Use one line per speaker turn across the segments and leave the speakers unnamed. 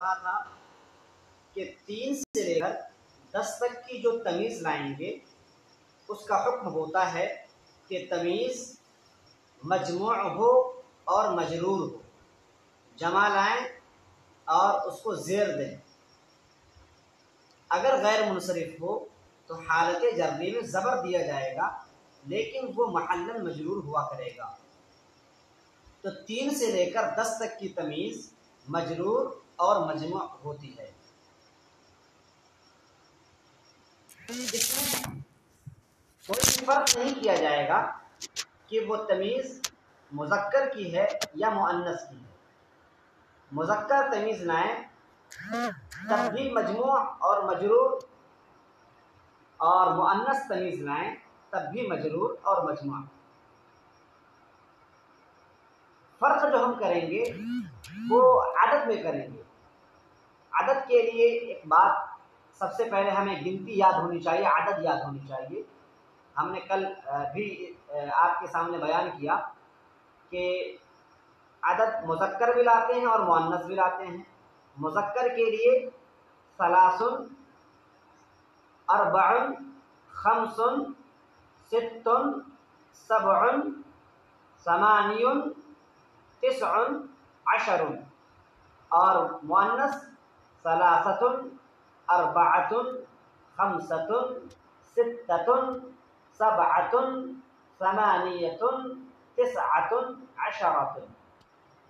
کہا تھا کہ 3 سے لے کر 10 تک کی جو تمیز لائیں گے اس کا حکم ہوتا ہے کہ تمیز مجموع ہو اور مجرور ہو، جمع لائیں اور اس کو زیر دیں۔ اگر غیر منصرف ہو تو حالت جرری میں زبر دیا جائے گا، لیکن وہ محلاً مجرور ہوا کرے گا۔ تو 3 سے لے کر 10 تک کی تمیز مجرور اور مجموع ہوتی ہے۔ اس میں کوئی فرق نہیں کیا جائے گا کہ وہ تمیز مذکر کی ہے یا مؤنث کی ہے۔ مذکر تمیز لائیں تب بھی مجموع اور مجرور، اور مؤنث تمیز لائیں تب بھی مجرور اور مجموع۔ فرق جو ہم کریں گے وہ عدد میں کریں گے۔ عدد کے لیے ایک بات سب سے پہلے ہمیں گنتی یاد ہونی چاہیے، عدد یاد ہونی چاہیے۔ ہم نے کل بھی آپ کے سامنے بیان کیا کہ عدد مذکر بھی لاتے ہیں اور مؤنث بھی لاتے ہیں۔ مذکر کے لیے ثلاثن، اربعن، خمسن، ستن، سبعن، ثمانین، تسعن، عشرن، اور مؤنث ثلاثتن، اربعتن، خمستن، ستتن، سبعتن، ثمانیتن، تسعتن، عشرتن۔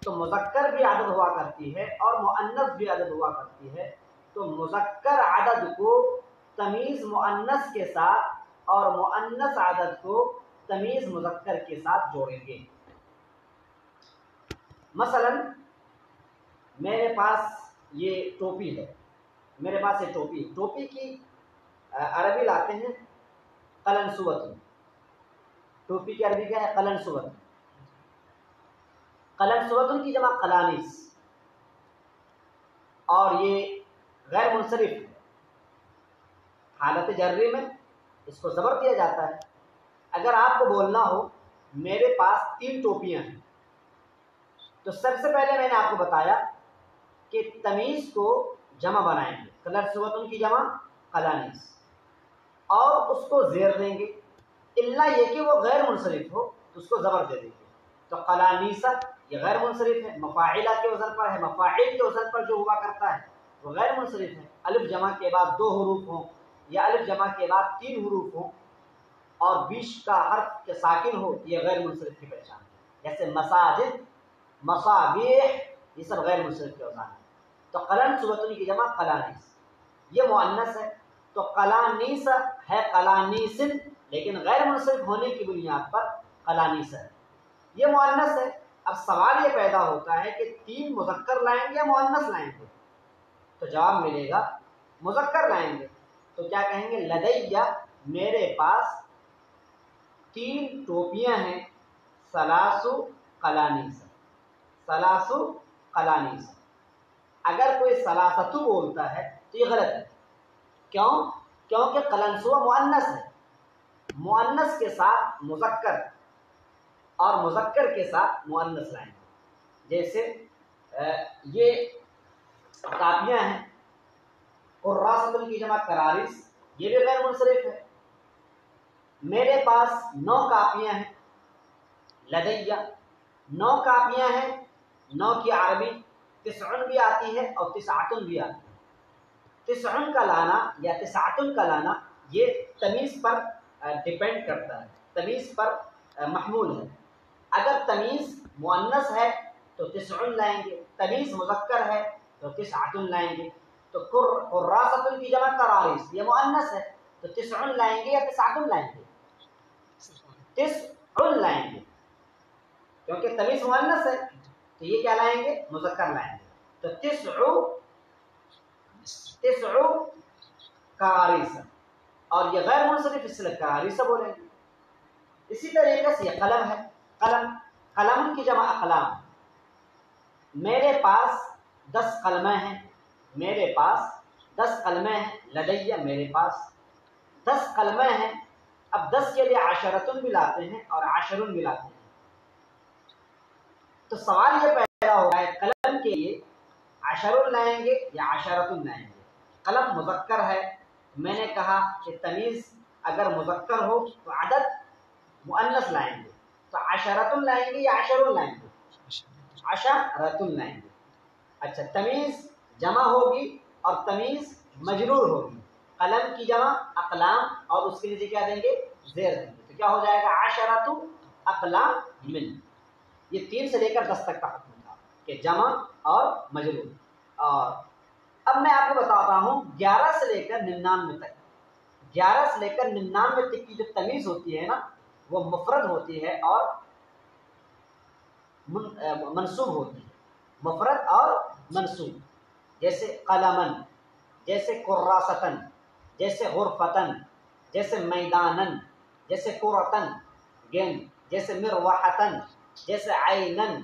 تو مذکر بھی عدد ہوا کرتی ہے اور مؤنث بھی عدد ہوا کرتی ہے۔ تو مذکر عدد کو تمیز مؤنث کے ساتھ اور مؤنث عدد کو تمیز مذکر کے ساتھ جوڑیں گے۔ مثلا میرے پاس یہ ٹوپی ہے، میرے پاس یہ ٹوپی کی عربی لاتے ہیں قلنسوۃ۔ ٹوپی کی عربی کیا ہے؟ قلنسوۃ۔ قلنسوۃ کی جمع قلانیس، اور یہ غیر منصرف ہے۔ حالت جرری میں اس کو زبر دیا جاتا ہے۔ اگر آپ کو بولنا ہو میرے پاس 3 ٹوپیاں ہیں، تو سب سے پہلے میں نے آپ کو بتایا کہ تمیز کو جمع بنائیں گے، قلنسوۃ کی جمع قلانیس، اور اس کو زیر دیں گے، الا یہ کہ وہ غیر منصرف ہو تو اس کو زبر دے دیں گے۔ تو قلانیسہ یہ غیر منصرف ہے، مفاعلہ کے وزن پر ہے، مفاعل کے وزن پر جو ہوا کرتا ہے وہ غیر منصرف ہے۔ الف جمع کے بعد 2 حروف ہوں یا الف جمع کے بعد 3 حروف ہوں اور بیچ کا حرف کے ساکن ہو، یہ غیر منصرف کی پہچان ہے۔ جیسے مساجد، مصابیح، یہ سب غیر منصرف کے وزن ہیں۔ تو قلنسوۃ کی جمع قلانیس، یہ مؤنث ہے۔ تو قلانیس ہے قلانیسن، لیکن غیر منصرف ہونے کی بنیاد پر قلانیس ہے، یہ مؤنث ہے۔ اب سوال یہ پیدا ہوتا ہے کہ 3 مذکر لائیں گے یا مؤنث لائیں گے؟ تو جواب ملے گا مذکر لائیں گے۔ تو کیا کہیں گے؟ لدیہ، میرے پاس 3 ٹوپیاں ہیں، ثلاث قلانیس، ثلاث قلانیس۔ اگر کوئی ثلاثت بولتا ہے تو یہ غلط ہے۔ کیوں؟ کیونکہ قلنسوہ مؤنث ہے، مؤنث کے ساتھ مذکر اور مذکر کے ساتھ مؤنث لائیں گے۔ جیسے یہ کاپیاں ہیں، قراصۃ کی جمع قراریس، یہ بھی غیر منصرف ہے۔ میرے پاس 9 کاپیاں ہیں، لدیہ 9 کاپیاں ہیں۔ 9 کی عربی تسعن بھی آتی ہے اور تسعتن بھی آتی ہے۔ تسعن کا لانا یا تسعتن کا لانا یہ تمیز پر ڈیپینڈ کرتا ہے، تمیز پر محمول ہے۔ اگر تمیز مؤنث ہے تو تسعن لائیں گے، تمیز مذکر ہے تو تسعتن لائیں گے۔ تو قراصۃ کی جمع قراریس، یہ مؤنث ہے تو تسعن لائیں گے یا تسعتن لائیں گے؟ تسعن لائیں گے، کیونکہ تمیز مؤنث ہے تو یہ کیا لائیں گے؟ مذکر لائیں گے۔ تو تسع قراریس، اور یہ غیر منصرف اس لیے قراریس بولیں گے۔ اسی طریقے سے یہ قلم ہے، قلم کی جمع اقلام۔ میرے پاس 10 قلمیں ہیں، میرے پاس 10 قلمیں ہیں، لدیہ میرے پاس 10 قلمیں ہیں۔ اب 10 کے لیے عشرتن بھی لاتے ہیں اور عشرن بھی لاتے ہیں۔ تو سوال یہ پیدا ہو رہا ہے قلم کے لیے عشر لائیں گے یا عشرۃ لائیں گے؟ قلم مذکر ہے، میں نے کہا کہ تمیز اگر مذکر ہو تو عدد مؤنث لائیں گے، تو عشرۃ لائیں گے یا عشر لائیں گے؟ عشرۃ لائیں گے۔ اچھا، تمیز جمع ہوگی اور تمیز مجرور ہوگی، قلم کی جمع اقلام اور اس کے لیے کیا دیں گے؟ زیر دیں گے، تو کیا ہو جائے گا؟ عشرۃ اقلام من۔ یہ 3 سے لے کر 10 تک کا حکم تھا کہ جمع اور مجرور۔ اور اب میں آپ کو بتاتا ہوں 11 سے لے کر 99 تک، 11 سے لے کر 99 تک کی جو تمیز ہوتی ہے نا وہ مفرد ہوتی ہے اور منصوب ہوتی ہے، مفرد اور منصوب، جیسے قلمن، جیسے کراستن، جیسے غرفتن، جیسے میدانن، جیسے کرتن گیند، جیسے مروحتن، جیسے عینن،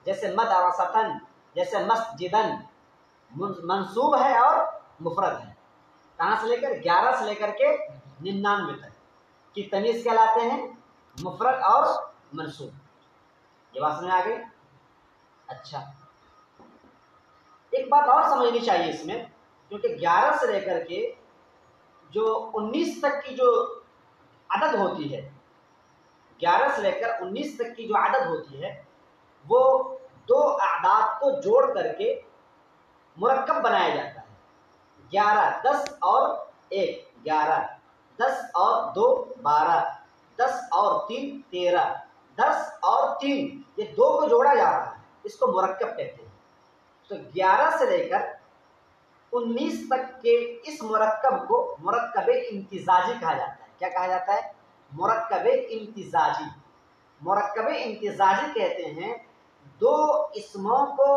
جیسے مدرستن، جیسے مسجدن، منصوب ہے اور مفرد ہے۔ کہاں سے لے کر؟ 11 سے لے کر کے 99 تک کی تمیز کہلاتے ہیں مفرد اور منصوب۔ یہ بات سمجھ آ گئی؟ اچھا، ایک بات اور سمجھنی چاہیے اس میں، کیونکہ 11 سے لے کر کے جو 19 تک کی جو عدد ہوتی ہے، 11 سے لے کر 19 تک کی جو عدد ہوتی ہے وہ 2 اعداد کو جوڑ کر کے مرکب بنایا جاتا ہے۔ 11 10 اور 1 11، 10 اور 2 12، 10 اور 3 13، 10 اور 3 یہ 2 کو جوڑا جا رہا ہے، اس کو مرکب کہتے ہیں۔ تو 11 سے لے کر 19 تک کے اس مرکب کو مرکب امتزاجی کہا جاتا ہے۔ کیا کہا جاتا ہے؟ مرکب امتزاجی۔ مرکب امتزاجی کہتے ہیں 2 اسموں کو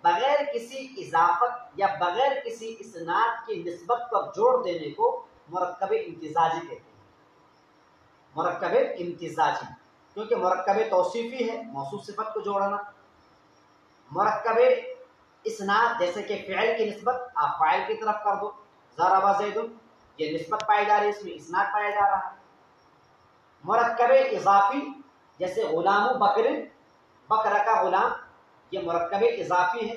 بغیر کسی اضافت یا بغیر کسی اسناد کی نسبت پر جوڑ دینے کو مرکب امتزاجی کہتے ہیں۔ مرکب امتزاجی، کیونکہ مرکب توصیفی ہے، موصوف صفت کو جوڑنا۔ مرکب اسناد، جیسے کہ فعل کی نسبت آپ فاعل کی طرف کر دو، ضرب زید، یہ نسبت پائی جا رہی ہے، اس میں اسناد پایا جا رہا ہے۔ مرکب اضافی، جیسے غلام بکر، بکر کا غلام، یہ مرکب اضافی ہے۔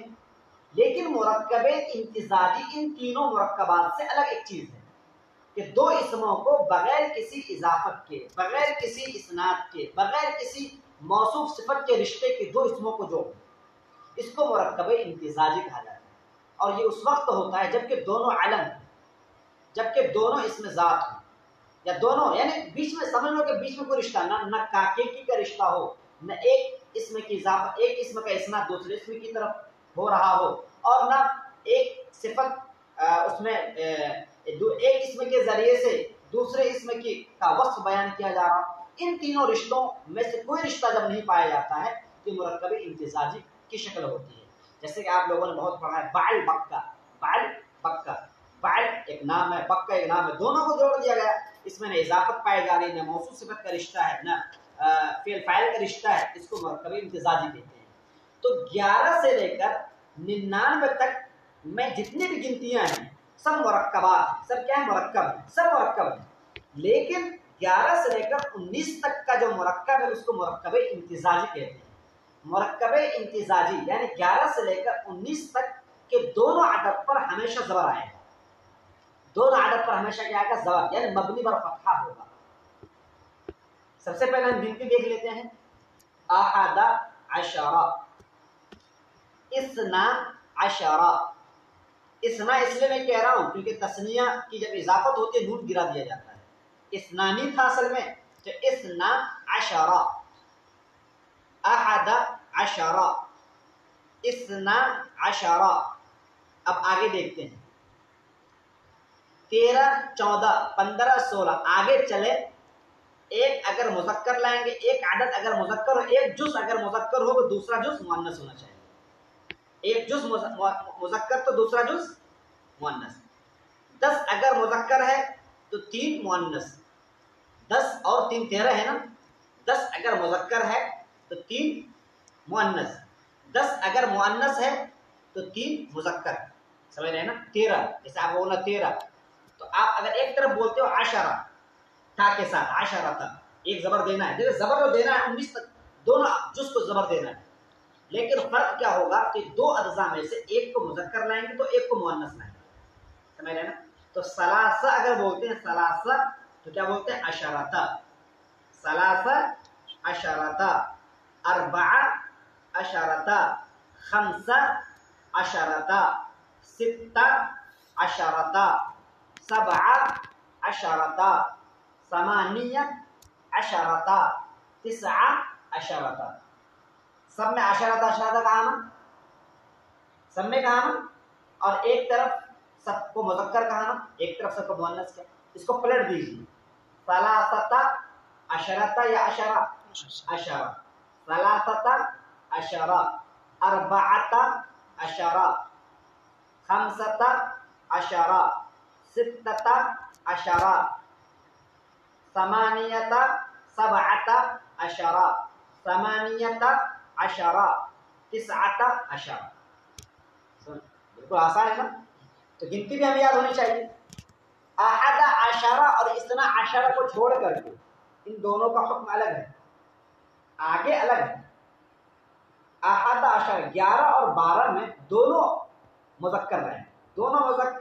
لیکن مرکب امتزاجی ان تینوں مرکبات سے الگ ایک چیز ہے کہ 2 اسموں کو بغیر کسی اضافت کے، بغیر کسی اسناد کے، بغیر کسی موصوف صفت کے رشتے کے 2 اسموں کو جوڑ، اس کو مرکب امتزاجی کہا جاتا ہے۔ اور یہ اس وقت ہوتا ہے جبکہ دونوں علم ہیں، جبکہ دونوں اسم ذات ہیں، یا دونوں یعنی بیچ میں سمجھ لو کہ بیچ میں کوئی رشتہ نہ کاکی کا رشتہ ہو، نہ ایک اسم کی اضافہ، ایک اسم کا اسناد دوسرے اسم کی طرف ہو رہا ہو، اور نہ ایک صفت اس میں ایک اسم کے ذریعے سے دوسرے اسم کی کا وصف بیان کیا جا رہا۔ ان تینوں رشتوں میں سے کوئی رشتہ جب نہیں پایا جاتا ہے تو مرکب امتزاجی کی شکل ہوتی ہے۔ جیسے کہ آپ لوگوں نے بہت پڑھا ہے بعل بکا، بعل بکا، بعل ایک نام ہے، بکا ایک نام ہے، دونوں کو جوڑ دیا گیا، اس میں نہ اضافت پائی جا رہی ہے، نہ موصوف صفت کا رشتہ ہے، نہ فعل فاعل کا رشتہ ہے، اس کو مرکب امتزاجی کہتے ہیں۔ تو 11 سے لے کر 99 تک میں جتنی بھی گنتیاں ہیں سب مرکبات، سب کیا ہے؟ مرکب ہے، سب مرکب ہے۔ لیکن 11 سے لے کر 19 تک کا جو مرکب ہے اس کو مرکب امتزاجی کہتے ہیں۔ مرکب امتزاجی یعنی 11 سے لے کر 19 تک کے دونوں عدد پر ہمیشہ زبر آئے گا، دونوں عدد پر ہمیشہ کیا آئے گا؟ زبر، یعنی مبنی پر فتحہ ہوگا۔ سب سے پہلے ہم گنتی دیکھ لیتے ہیں، احد عشرہ، اثنا عشرہ۔ اثنا اس لیے میں کہہ رہا ہوں کیونکہ تثنیہ کی جب اضافت ہوتی ہے نون گرا دیا جاتا ہے، اثنانی تھا اصل میں، تو اثنا عشرہ، احد عشرہ، اثنا عشرہ۔ اب آگے دیکھتے ہیں، 13 14 15 16 آگے چلے، ایک اگر مذکر لائیں گے، ایک عدد اگر مذکر ہو، ایک جز اگر مذکر ہو تو دوسرا جز مؤنث ہونا چاہیے، ایک جز مذکر تو دوسرا جز مؤنث۔ 10 اگر مذکر ہے تو 3 مؤنث، 10 اور 3 13 ہے نا، 10 اگر مذکر ہے تو 3 مؤنث، 10 اگر مؤنث ہے تو 3 مذکر، سمجھ رہے ہیں نا؟ 13 جیسے آپ بولنا 13، تو آپ اگر ایک طرف بولتے ہو عشرہ تا کے ساتھ، عشرہ تک ایک زبر دینا ہے، جیسے زبر تو دینا ہے 19 تک، دونوں جز کو زبر دینا ہے، لیکن فرق کیا ہوگا کہ دو اجزاء میں سے ایک کو مذکر لائیں گے تو ایک کو مؤنث لائیں گے، سمجھ رہے نا؟ تو ثلاثہ اگر بولتے ہیں ثلاثہ تو کیا بولتے ہیں؟ عشرۃ، ثلاثہ عشرۃ، اربعہ عشرۃ، خمسہ عشرۃ، ستہ عشرۃ، سبعہ عشرۃ، ثمانیہ عشرۃ، تسعہ عشرۃ۔ سب میں عشرۃ عشرۃ کہا نا، سب میں کہا نا، اور ایک طرف سب کو مذکر کہا نا، ایک طرف سب کو مؤنث کیا۔ اس کو پلٹ دیجیے، ثلاثۃ عشرۃ یا عشرہ؟ عشرہ، ثلاثۃ عشرہ، اربعۃ عشرہ، خمسۃ عشرہ، ستۃ عشرہ، ثمانیۃ سبعۃ عشرہ، ثمانیۃ عشرہ، تسعۃ عشرہ۔ بالکل آسان ہے نا؟ تو گنتی بھی ہمیں یاد ہونی چاہیے۔ احد عشرہ اور اثنا عشرہ کو چھوڑ کر کے ان دونوں کا حکم الگ ہے، آگے الگ ہے۔ احد عشرہ 11 اور 12 میں دونوں مذکر رہے، دونوں مذکر